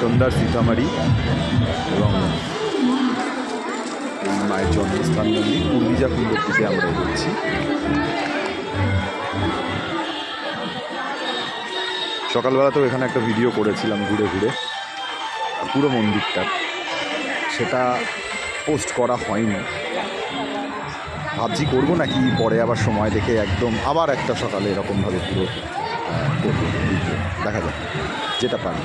সন্ধ্যার সীতামারি এবং এই মায়ের জন্মস্থান মন্দির উর্বিজা কুণ্ডের দিকে আমরা এগোচ্ছি। সকালবেলা তো এখানে একটা ভিডিও করেছিলাম ঘুরে ঘুরে পুরো মন্দিরটা, সেটা পোস্ট করা হয়নি। ভাবছি করবো নাকি পরে আবার সময় দেখে একদম আবার একটা সকালে এরকমভাবে পুরো করবো, দেখা যাক যেটা পারি।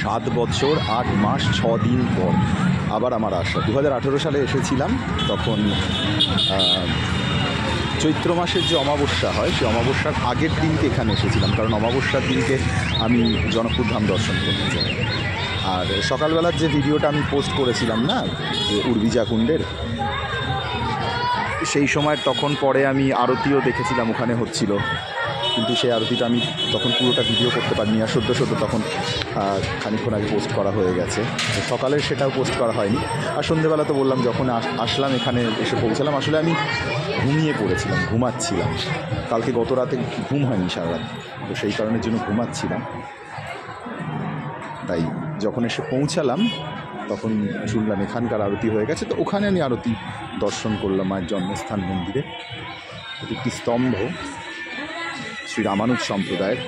7 বছর 8 মাস 6 দিন পর আবার আমার আসা। 2018 সালে এসেছিলাম, তখন চৈত্র মাসের যে অমাবস্যা হয় সেই অমাবস্যার আগের দিনকে এখানে এসেছিলাম, কারণ অমাবস্যার দিনকে আমি জনকপুর ধাম দর্শন করতে চাই। আর সকালবেলার যে ভিডিওটা আমি পোস্ট করেছিলাম না যে উর্বিজা কুণ্ডের, সেই সময় তখন পরে আমি আরতিও দেখেছিলাম ওখানে হচ্ছিল, কিন্তু সেই আরতিটা আমি তখন পুরোটা ভিডিও করতে পারিনি। আর সদ্য তখন খানিকক্ষণ আগে পোস্ট করা হয়ে গেছে, সকালের সেটাও পোস্ট করা হয়নি। আর সন্ধ্যেবেলা তো বললাম যখন আসলাম এখানে এসে পৌঁছালাম, আসলে আমি ঘুমিয়ে পড়েছিলাম, ঘুমাচ্ছিলাম। কালকে গত রাতে ঘুম হয়নি সারা রাত, তো সেই কারণের জন্য ঘুমাচ্ছিলাম। তাই যখন এসে পৌঁছালাম তখন শুনলাম এখানকার আরতি হয়ে গেছে, তো ওখানে আমি আরতি দর্শন করলাম মায়ের জন্মস্থান মন্দিরে। এটি একটি স্তম্ভ শ্রী রামানুজ সম্প্রদায়ের।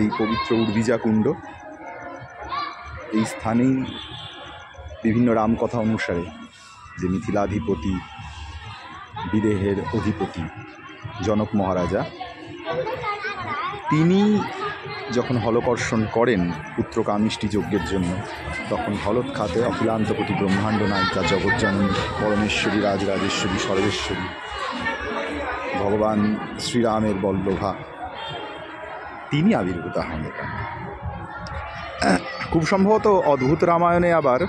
এই পবিত্র উর্বিজা কুণ্ড, এই স্থানেই বিভিন্ন রামকথা অনুসারে যে মিথিলাধিপতি বিদেহের অধিপতি জনক মহারাজা, তিনি যখন হলকর্ষণ করেন পুত্র কামিষ্টি যজ্ঞের জন্য, তখন হলদ খাতে অখিলান্তকোটি ব্রহ্মাণ্ড নায়িকা জগজ্জননী পরমেশ্বরী রাজরাজেশ্বরী সর্বেশ্বরী ভগবান শ্রীরামের বল্লভা তিনি আবির্ভূত হন এখানে। খুব সম্ভবত অদ্ভুত রামায়ণে আবার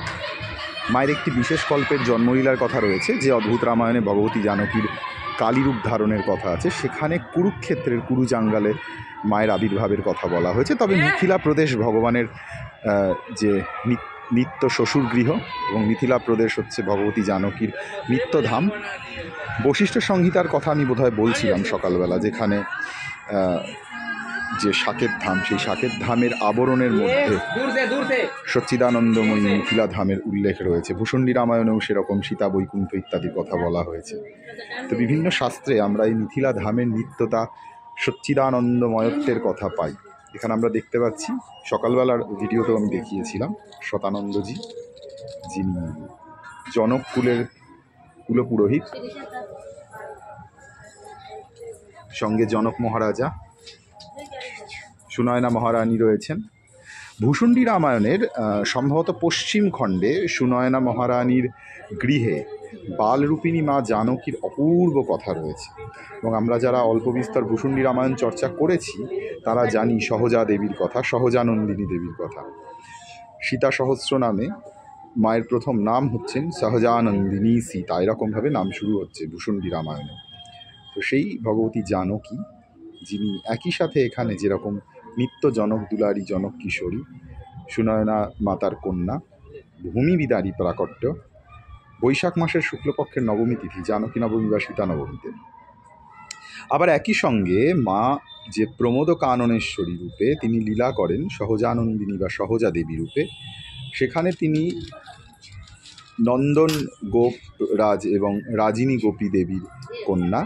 মায়ের একটি বিশেষ কল্পের জন্মলীলার কথা রয়েছে, যে অদ্ভুত রামায়ণে ভগবতী জানকীর কালীরূপ ধারণের কথা আছে। সেখানে কুরুক্ষেত্রের কুরুজাঙ্গালে মায়ের আবির্ভাবের কথা বলা হয়েছে। তবে মিথিলা প্রদেশ ভগবানের যে নিত্য শ্বশুর গৃহ, এবং মিথিলা প্রদেশ হচ্ছে ভগবতী জানকীর নিত্যধাম। বশিষ্ঠ সংহিতার কথা আমি বোধহয় বলছিলাম সকালবেলা, যেখানে যে সাকেত ধাম, সেই সাকেত ধামের আবরণের মধ্যে সচ্চিদানন্দময়ী মিথিলা ধামের উল্লেখ রয়েছে। ভূষণ্ডী রামায়ণেও সেরকম সীতা বৈকুণ্ঠ ইত্যাদির কথা বলা হয়েছে। তো বিভিন্ন শাস্ত্রে আমরা এই মিথিলা ধামের নিত্যতা, সচ্চিদানন্দময়ত্বের কথা পাই। এখানে আমরা দেখতে পাচ্ছি, সকালবেলার ভিডিওতেও আমি দেখিয়েছিলাম, শতানন্দজি যিনি জনক কুলের কুলপুরোহিত, সঙ্গে জনক মহারাজা, সুনয়না মহারানী রয়েছেন। ভূষণ্ডী রামায়ণের সম্ভবত পশ্চিম খণ্ডে সুনয়না মহারানীর গৃহে বালরূপিণী মা জানকীর অপূর্ব কথা রয়েছে, এবং আমরা যারা অল্প বিস্তর ভূষণ্ডী রামায়ণ চর্চা করেছি তারা জানি সহজা দেবীর কথা, সহজানন্দিনী দেবীর কথা। সীতা সহস্র নামে মায়ের প্রথম নাম হচ্ছেন সহজানন্দিনী সীতা, এরকমভাবে নাম শুরু হচ্ছে ভূষণ্ডী রামায়ণে। তো সেই ভগবতী জানকী, যিনি একই সাথে এখানে যেরকম নিত্য জনক দুলারী জনক কিশোরী, সুনয়না মাতার কন্যা, ভূমি বিদারী প্রাকট্য, বৈশাখ মাসের শুক্লপক্ষের নবমী তিথি জানকী নবমী বা সীতা নবমীতে। আবার একই সঙ্গে মা যে প্রমোদ কাননেশ্বরী রূপে তিনি লীলা করেন সহজানন্দিনী বা সহজা দেবী রূপে, সেখানে তিনি নন্দন গোপ রাজ এবং রাজিনী গোপী দেবীর কন্যা।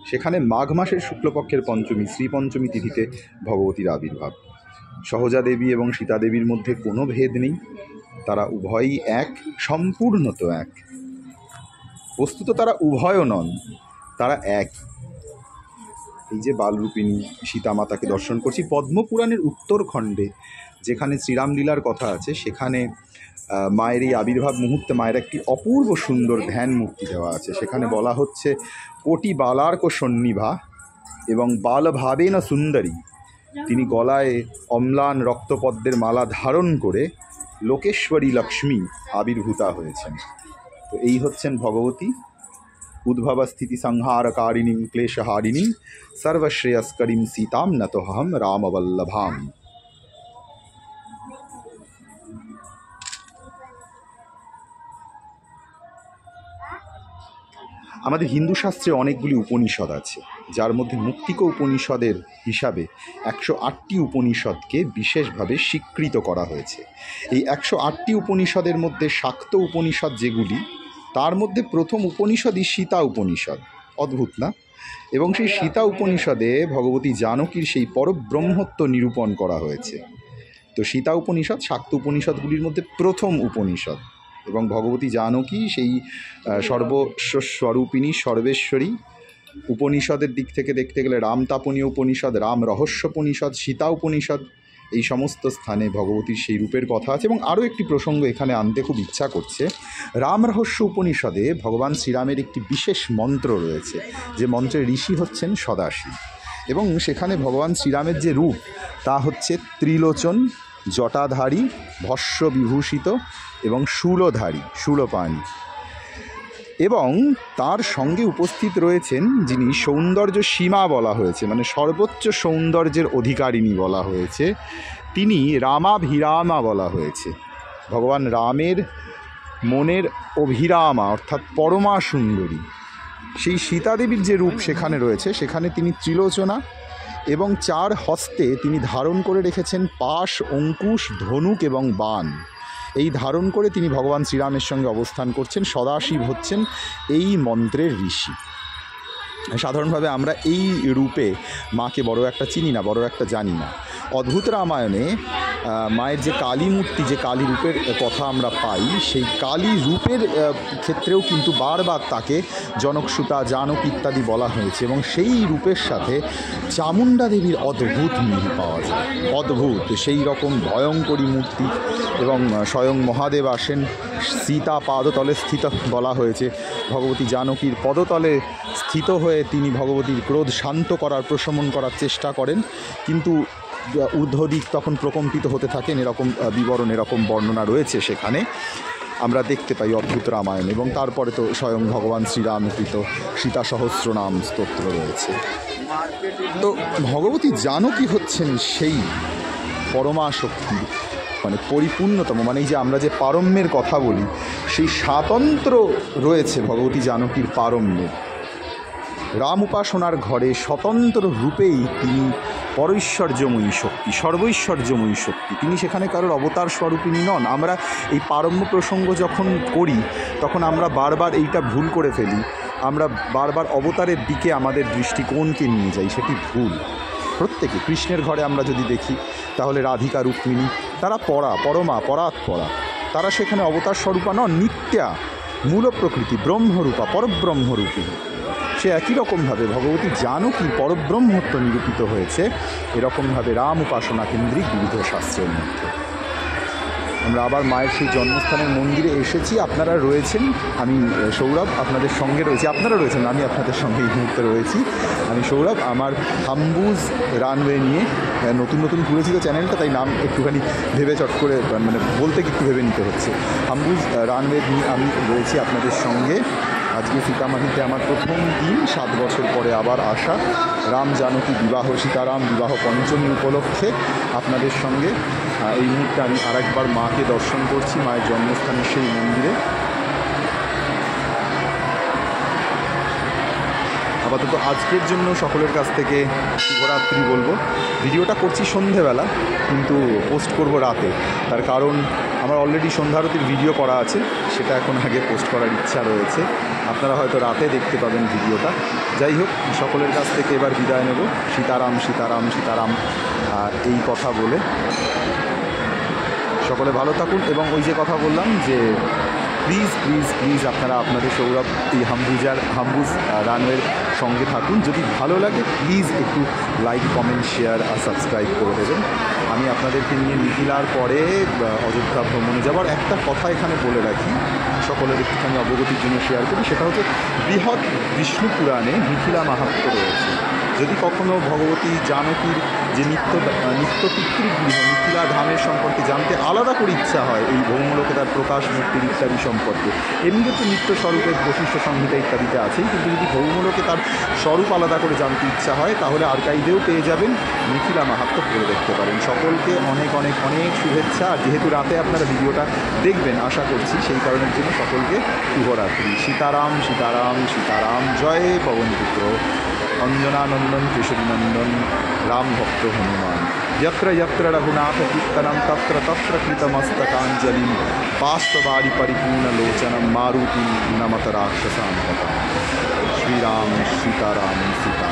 সেখানে মাঘ মাসের শুক্লপক্ষের পঞ্চমী শ্রীপঞ্চমী তিথিতে ভগবতীর আবির্ভাব। সহজা দেবী এবং সীতা দেবীর মধ্যে কোনো ভেদ নেই, তারা উভয়ই এক, সম্পূর্ণত এক। বস্তুত তারা উভয়ও নন, তারা এক। এই যে বালরূপিণী সীতামাতাকে দর্শন করছি, পদ্মপুরাণের উত্তরখণ্ডে যেখানে শ্রীরামলীলার কথা আছে, সেখানে মায়ের এই আবির্ভাব মুহূর্তে মায়ের একটি অপূর্ব সুন্দর ধ্যান মূর্তি দেওয়া আছে। সেখানে বলা হচ্ছে কোটি বালার্ক সন্নিভা এবং বালভাবেন সুন্দরী। তিনি গলায় অম্লান রক্তপদ্মের মালা ধারণ করে লোকেশ্বরী লক্ষ্মী আবির্ভূতা হয়েছেন। তো এই হচ্ছেন ভগবতী, উদ্ভব স্থিতি সংহারকারিণী ক্লেশহারিণী সর্বশ্রেয়স্করীম সীতাম নতোহম রামবল্লভাম। আমাদের হিন্দু শাস্ত্রে অনেকগুলি উপনিষদ আছে, যার মধ্যে মুক্তিক উপনিষদের হিসাবে 108টি উপনিষদকে বিশেষভাবে স্বীকৃত করা হয়েছে। এই 108টি উপনিষদের মধ্যে শাক্ত উপনিষদ যেগুলি, তার মধ্যে প্রথম উপনিষদই সীতা উপনিষদ। অদ্ভুত না? এবং সেই সীতা উপনিষদে ভগবতী জানকীর সেই পরব্রহ্মত্ব নিরূপণ করা হয়েছে। তো সীতা উপনিষদ শাক্ত উপনিষদগুলির মধ্যে প্রথম উপনিষদ, এবং ভগবতী জানকী সেই সর্বস্বরূপিণী সর্বেশ্বরী। উপনিষদের দিক থেকে দেখতে গেলে রামতাপনীয় উপনিষদ, রাম রহস্যোপনিষদ, সীতা উপনিষদ, এই সমস্ত স্থানে ভগবতীর সেই রূপের কথা আছে। এবং আরও একটি প্রসঙ্গ এখানে আনতে খুব ইচ্ছা করছে। রাম রহস্য উপনিষদে ভগবান শ্রীরামের একটি বিশেষ মন্ত্র রয়েছে, যে মন্ত্রের ঋষি হচ্ছেন সদাশিব, এবং সেখানে ভগবান শ্রীরামের যে রূপ তা হচ্ছে ত্রিলোচন, জটাধারী, ভস্য বিভূষিত এবং শূলধারী, শূলপাণী। এবং তার সঙ্গে উপস্থিত রয়েছেন যিনি সৌন্দর্য সীমা বলা হয়েছে, মানে সর্বোচ্চ সৌন্দর্যের অধিকারিণী বলা হয়েছে, তিনি রামাভিরামা বলা হয়েছে। ভগবান রামের মনের অভিরামা অর্থাৎ পরমা সুন্দরী। সেই সীতাদেবীর যে রূপ সেখানে রয়েছে, সেখানে তিনি ত্রিলোচনা, এবং 4 হস্তে তিনি ধারণ করে রেখেছেন পাশ, অঙ্কুশ, ধনুক এবং বাণ। এই ধারণ করে তিনি ভগবান শ্রীরামের সঙ্গে অবস্থান করছেন। সদাশিব হচ্ছেন এই মন্ত্রের ঋষি। সাধারণভাবে আমরা এই রূপে মাকে বড় একটা চিনি না, বড় একটা জানি না। অদ্ভুত রামায়ণে মায়ের যে কালী মূর্তি, যে কালী রূপের কথা আমরা পাই, সেই কালী রূপের ক্ষেত্রেও কিন্তু বারবার তাকে জনকসুতা, জানক ইত্যাদি বলা হয়েছে, এবং সেই রূপের সাথে চামুণ্ডা দেবীর অদ্ভুত মিল পাওয়া যায়। অদ্ভুত সেই রকম ভয়ঙ্করী মূর্তি। এবং স্বয়ং মহাদেব আসেন সীতা পাদতলে স্থিত বলা হয়েছে। ভগবতী জানকীর পদতলে স্থিত হয়ে তিনি ভগবতীর ক্রোধ শান্ত করার, প্রশমন করার চেষ্টা করেন, কিন্তু ঊর্ধ্বদিক তখন প্রকম্পিত হতে থাকেন। এরকম বিবরণ, এরকম বর্ণনা রয়েছে সেখানে আমরা দেখতে পাই অদ্ভুত রামায়ণ। এবং তারপরে তো স্বয়ং ভগবান শ্রীরামকৃত সীতা সহস্রনাম স্তোত্র রয়েছে। তো ভগবতী জানকী হচ্ছেন সেই পরমা শক্তি, মানে পরিপূর্ণতম, মানে এই যে আমরা যে পারম্যের কথা বলি, সেই স্বাতন্ত্র রয়েছে ভগবতী জানকীর পারম্যের। রাম উপাসনার ঘরে স্বতন্ত্র রূপেই তিনি পরৈশ্বর্যময়ী শক্তি, সর্বৈশ্বর্যময়ী শক্তি। তিনি সেখানে কারোর অবতার স্বরূপিণী নন। আমরা এই পারম্য প্রসঙ্গ যখন করি, তখন আমরা বারবার এইটা ভুল করে ফেলি। আমরা বারবার অবতারের দিকে আমাদের দৃষ্টিকোণকে নিয়ে যাই, সেটি ভুল। প্রত্যেকে কৃষ্ণের ঘরে আমরা যদি দেখি, তাহলে রাধিকা, রুক্মিণী, তারা পরমা, পরাৎপরা। তারা সেখানে অবতার স্বরূপা নন, নিত্যা, মূল প্রকৃতি, ব্রহ্মরূপা, পরব্রহ্মরূপিণী। সে একই রকমভাবে ভগবতী জানকী পরব্রহ্মত্ব নিরূপিত হয়েছে এরকমভাবে রাম উপাসনা কেন্দ্রিক বিবিধ শাস্ত্রের মধ্যে। আমরা আবার মায়ের সেই জন্মস্থানের মন্দিরে এসেছি। আপনারা রয়েছেন, আমি সৌরভ আপনাদের সঙ্গে রয়েছি, আপনারা রয়েছেন, আমি আপনাদের সঙ্গে এই মুহূর্তে রয়েছি। আমি সৌরভ, আমার হাম্বুজ রানওয়ে নিয়ে নতুন নতুন ঘুরেছিল চ্যানেলটা, তাই নাম একটুখানি ভেবে চট করে, মানে বলতে একটু ভেবে নিতে হচ্ছে। হাম্বুজ রানওয়ে নিয়ে আমি রয়েছি আপনাদের সঙ্গে। আজকে সীতামাহিতে আমার প্রথম দিন, 7 বছর পরে আবার আসা। রাম জানকী বিবাহ, সীতারাম বিবাহ পঞ্চমী উপলক্ষে আপনাদের সঙ্গে এই মুহূর্তে আমি আরেকবার মাকে দর্শন করছি, মায়ের জন্মস্থানের সেই মন্দিরে। আপাতত আজকের জন্য সকলের কাছ থেকে শুভরাত্রি বলবো। ভিডিওটা করছি সন্ধেবেলা, কিন্তু পোস্ট করব রাতে। তার কারণ আমার অলরেডি সন্ধ্যারতির ভিডিও করা আছে, সেটা এখন আগে পোস্ট করার ইচ্ছা রয়েছে। আপনারা হয়তো রাতে দেখতে পাবেন ভিডিওটা। যাই হোক, সকলের কাছ থেকে এবার বিদায় নেব। সীতারাম, সীতারাম, সীতারাম এই কথা বলে সকলে ভালো থাকুন। এবং ওই যে কথা বললাম যে প্লিজ প্লিজ প্লিজ আপনারা আপনাদের সৌরভ এই হাম্বুজ রানওয়ের সঙ্গে থাকুন। যদি ভালো লাগে প্লিজ একটু লাইক, কমেন্ট, শেয়ার আর সাবস্ক্রাইব করে দেবেন। আমি আপনাদেরকে নিয়ে মিথিলার পরে অযোধ্যা ভ্রমণে যাবার একটা কথা এখানে বলে রাখি, সকলের একটুখানি অবগতির জন্য শেয়ার করি। সেটা হচ্ছে বৃহৎ বিষ্ণু পুরাণে মিথিলা মাহাত্ম্য রয়েছে। যদি কখনো ভগবতী জানকীর যে নিত্য পিতৃগৃহ মিথিলা ধামের সম্পর্কে জানতে আলাদা করে ইচ্ছা হয়, এই ভৌমলোকে তার প্রকাশ মূর্তির ইত্যাদি সম্পর্কে, এমনিতে তো নিত্য স্বরূপের বৈশিষ্ট্য সংহিতা ইত্যাদিতে আছেই, কিন্তু যদি ভৌমলোকে তার স্বরূপ আলাদা করে জানতে ইচ্ছা হয় তাহলে আর্কাইভেও পেয়ে যাবেন, মিথিলা মাহাত্ম্য পড়ে দেখতে পারেন। সকলকে অনেক অনেক অনেক শুভেচ্ছা। আর যেহেতু রাতে আপনারা ভিডিওটা দেখবেন আশা করছি, সেই কারণের জন্য সকলকে শুভরাত্রি। সীতারাম সীতারাম সীতারাম, জয় পবনপুত্র অঞ্জনানন্দন কেশরীনন্দন রাম ভক্ত হনুমান। यत्र यत्र रघुनाथ कीर्तनं तत्र तत्र कृतमस्तकाञ्जलिं बाष्पवारि परिपूर्णलोचनं मारुतिं नमत राक्षसान्तकम्। श्रीराम सीताराम सीता।